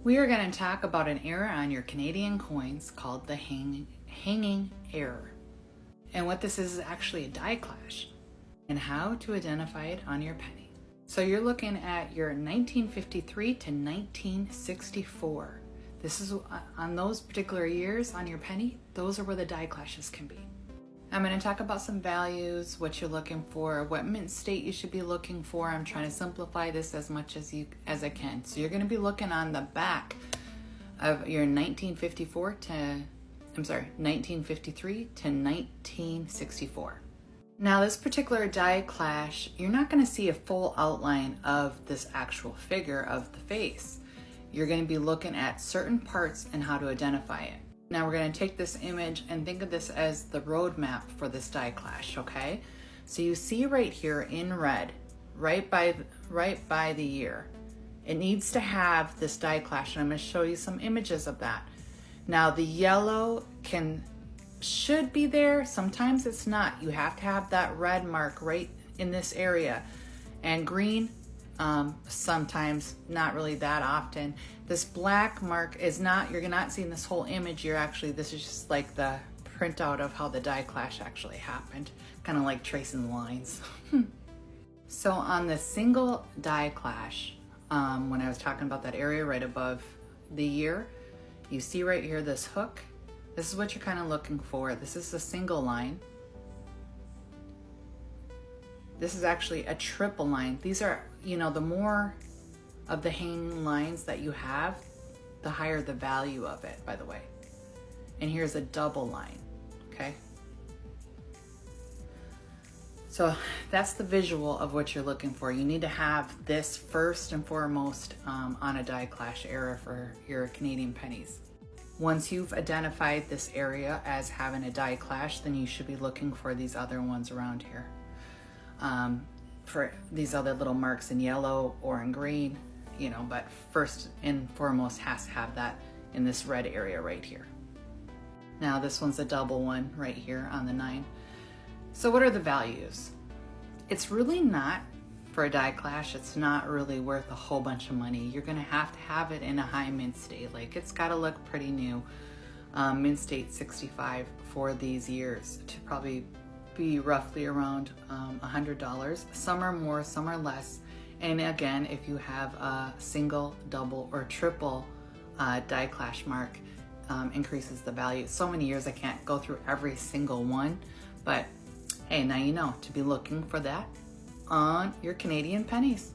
We are going to talk about an error on your Canadian coins called the hanging error. And what this is actually a die clash and how to identify it on your penny. So you're looking at your 1953 to 1964. This is on those particular years on your penny, those are where the die clashes can be. I'm going to talk about some values, what you're looking for, what mint state you should be looking for. I'm trying to simplify this as much as I can. So you're going to be looking on the back of your 1953 to 1964. Now this particular die clash, you're not going to see a full outline of this actual figure of the face. You're going to be looking at certain parts and how to identify it. Now we're going to take this image and think of this as the roadmap for this die clash, okay? So you see right here in red, right by the year, it needs to have this die clash, and I'm going to show you some images of that. Now the yellow should be there, sometimes it's not. You have to have that red mark right in this area, and green sometimes, not really that often. This black mark is not, you're not seeing this whole image, this is just like the printout of how the die clash actually happened, kind of like tracing the lines. So on the single die clash, when I was talking about that area right above the year, you see right here this hook. This is what you're kind of looking for. This is a single line. This is actually a triple line. These are, the more of the hanging lines that you have, the higher the value of it, by the way. And here's a double line, okay? So that's the visual of what you're looking for. You need to have this first and foremost on a die clash error for your Canadian pennies. Once you've identified this area as having a die clash, then you should be looking for these other ones around here. For these other little marks in yellow or in green, but first and foremost has to have that in this red area right here. Now this one's a double one right here on the 9. So what are the values? It's really not, for a die clash, it's not really worth a whole bunch of money. You're gonna have to have it in a high mint state. Like, it's gotta look pretty new. Mint state 65 for these years to probably be roughly around $100. Some are more, some are less. And again, if you have a single, double, or triple die clash mark, increases the value. So many years I can't go through every single one, but hey, now you know to be looking for that on your Canadian pennies.